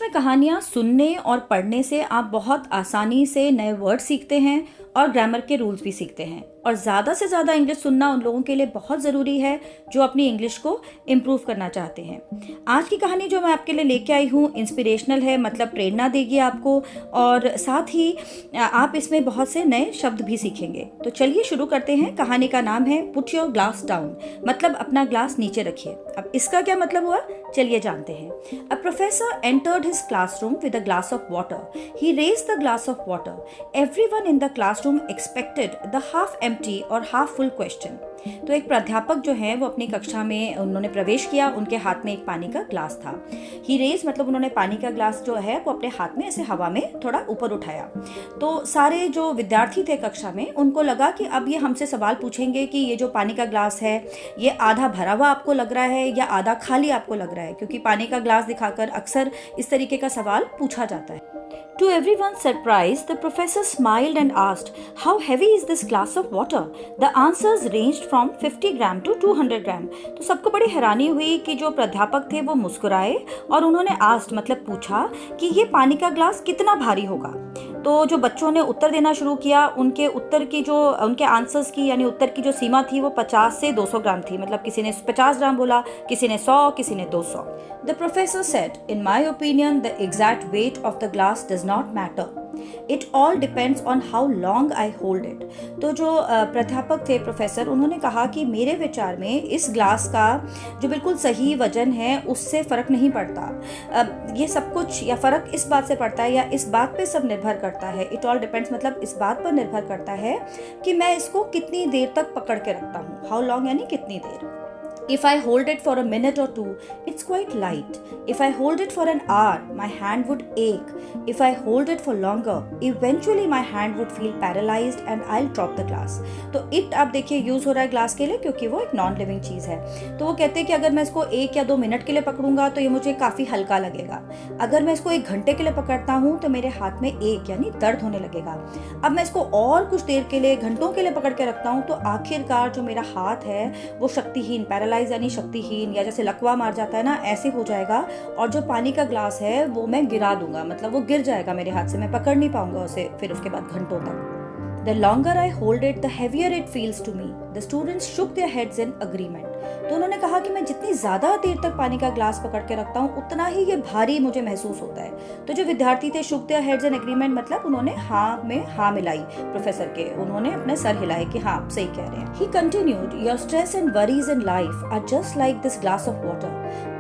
में कहानियाँ सुनने और पढ़ने से आप बहुत आसानी से नए वर्ड सीखते हैं और ग्रामर के रूल्स भी सीखते हैं। और ज़्यादा से ज़्यादा इंग्लिश सुनना उन लोगों के लिए बहुत ज़रूरी है जो अपनी इंग्लिश को इम्प्रूव करना चाहते हैं। आज की कहानी जो मैं आपके लिए लेके आई हूँ इंस्पिरेशनल है, मतलब प्रेरणा देगी आपको, और साथ ही आप इसमें बहुत से नए शब्द भी सीखेंगे। तो चलिए शुरू करते हैं। कहानी का नाम है पुट योर ग्लास डाउन, मतलब अपना ग्लास नीचे रखिए। अब इसका क्या मतलब हुआ, चलिए जानते हैं। A professor entered his classroom with a glass of water. He raised the glass of water. Everyone in the classroom expected the half empty और हाफ फुल क्वेश्चन। तो एक प्राध्यापक जो है वो अपनी कक्षा में उन्होंने प्रवेश किया, उनके हाथ में एक पानी का ग्लास था। ही रेज मतलब उन्होंने पानी का ग्लास जो है वो अपने हाथ में ऐसे हवा में थोड़ा ऊपर उठाया। तो सारे जो विद्यार्थी थे कक्षा में, उनको लगा कि अब ये हमसे सवाल पूछेंगे कि ये जो पानी का ग्लास है ये आधा भरा हुआ आपको लग रहा है या आधा खाली आपको लग रहा है, क्योंकि पानी का ग्लास दिखाकर अक्सर इस तरीके का सवाल पूछा जाता है। To everyone's surprise, the professor smiled and asked, "How heavy is this glass of water?" The answers ranged from 50 gram to 200 gram. तो सबको बड़ी हैरानी हुई कि जो प्राध्यापक थे वो मुस्कुराए और उन्होंने asked मतलब पूछा कि ये पानी का ग्लास कितना भारी होगा। तो जो बच्चों ने उत्तर देना शुरू किया, उनके उत्तर की जो उनके आंसर्स की यानी उत्तर की जो सीमा थी वो 50 से 200 ग्राम थी। मतलब किसी ने 50 ग्राम बोला, किसी ने 100, किसी ने 200। The professor said, "In my opinion, the exact weight of the glass does not matter. It all depends on how long I hold it." तो जो प्राध्यापक थे प्रोफेसर, उन्होंने कहा कि मेरे विचार में इस ग्लास का जो बिल्कुल सही वजन है उससे फ़र्क नहीं पड़ता। ये सब कुछ या फ़र्क इस बात से पड़ता है या इस बात पे सब निर्भर करता है। इट ऑल डिपेंड्स मतलब इस बात पर निर्भर करता है कि मैं इसको कितनी देर तक पकड़ के रखता हूँ। हाउ लॉन्ग यानी कितनी देर। If I hold it for a minute or two, it's quite light. If I hold it for an hour, my hand would ache. If I hold it for longer, eventually my hand would feel paralyzed and I'll drop the glass. तो it आप देखिए use हो रहा है glass के लिए, क्योंकि वो एक नॉन लिविंग चीज़ है। तो वो कहते हैं कि अगर मैं इसको 1 या 2 मिनट के लिए पकड़ूंगा तो ये मुझे काफ़ी हल्का लगेगा। अगर मैं इसको 1 घंटे के लिए पकड़ता हूँ तो मेरे हाथ में एक यानी दर्द होने लगेगा। अब मैं इसको और कुछ देर के लिए, घंटों के लिए पकड़ के रखता हूँ तो आखिरकार जो मेरा हाथ है वो शक्तिहीन, यानी शक्तिहीन, या जैसे लकवा मार जाता है ना, ऐसे हो जाएगा और जो पानी का ग्लास है वो मैं गिरा दूंगा, मतलब वो गिर जाएगा मेरे हाथ से, मैं पकड़ नहीं पाऊंगा उसे फिर उसके बाद घंटों तक। The longer I hold it, the heavier it feels to me. The students shook their heads in agreement. तो उन्होंने कहा कि मैं जितनी ज़्यादा देर तक पानी का ग्लास पकड़ के रखता हूँ उतना ही ये भारी मुझे महसूस होता है। तो जो विद्यार्थी थे, shook their heads in agreement मतलब उन्होंने हाँ में हाँ मिलाई प्रोफेसर के, उन्होंने अपने सर हिलाए कि हाँ आप सही कह रहे हैं। He continued, "Your stress and worries in life are just like this glass of water.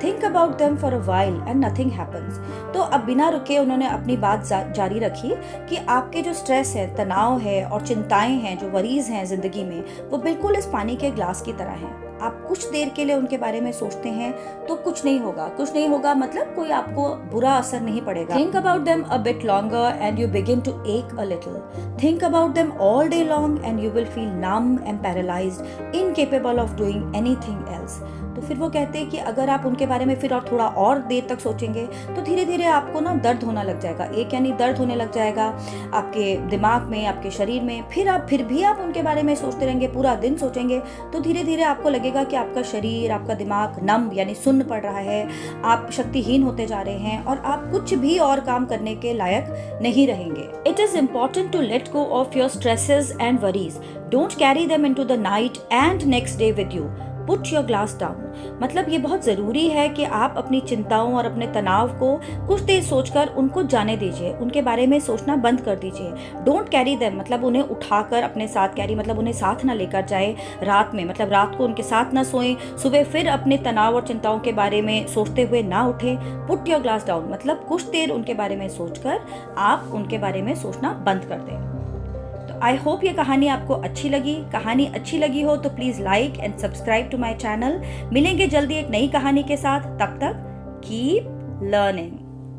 Think about them for a while and nothing happens." तो अब बिना रुके उन्होंने अपनी बात जारी रखी कि आपके जो स्ट्रेस है, तनाव है और चिंताएं हैं, जो वरीज हैं जिंदगी में, वो बिल्कुल इस पानी के ग्लास की तरह हैं। आप कुछ देर के लिए उनके बारे में सोचते हैं तो कुछ नहीं होगा। कुछ नहीं होगा मतलब कोई आपको बुरा असर नहीं पड़ेगा। Think about them a bit longer and you begin to ache a little. Think about them all day long and you will feel numb and paralyzed, incapable of doing anything else. तो फिर वो कहते हैं कि अगर आप उनके बारे में फिर और थोड़ा और देर तक सोचेंगे तो धीरे धीरे आपको ना दर्द होना लग जाएगा। एक यानी दर्द होने लग जाएगा आपके दिमाग में, आपके शरीर में। फिर भी आप उनके बारे में सोचते रहेंगे, पूरा दिन सोचेंगे, तो धीरे धीरे आपको लगेगा कि आपका शरीर, आपका दिमाग नम यानी सुन्न पड़ रहा है, आप शक्तिहीन होते जा रहे हैं और आप कुछ भी और काम करने के लायक नहीं रहेंगे। It is important to let go of your stresses and worries. Don't carry them into the night and next day with you. Put your glass down मतलब ये बहुत ज़रूरी है कि आप अपनी चिंताओं और अपने तनाव को कुछ देर सोचकर उनको जाने दीजिए, उनके बारे में सोचना बंद कर दीजिए। डोंट कैरी देम मतलब उन्हें उठाकर अपने साथ, कैरी मतलब उन्हें साथ ना लेकर जाए रात में, मतलब रात को उनके साथ ना सोएं, सुबह फिर अपने तनाव और चिंताओं के बारे में सोचते हुए ना उठें। पुट योर ग्लास डाउन मतलब कुछ देर उनके बारे में सोचकर आप उनके बारे में सोचना बंद कर दें। आई होप ये कहानी आपको अच्छी लगी। कहानी अच्छी लगी हो तो please like and subscribe to my channel. मिलेंगे जल्दी एक नई कहानी के साथ, तब तक कीप लर्निंग।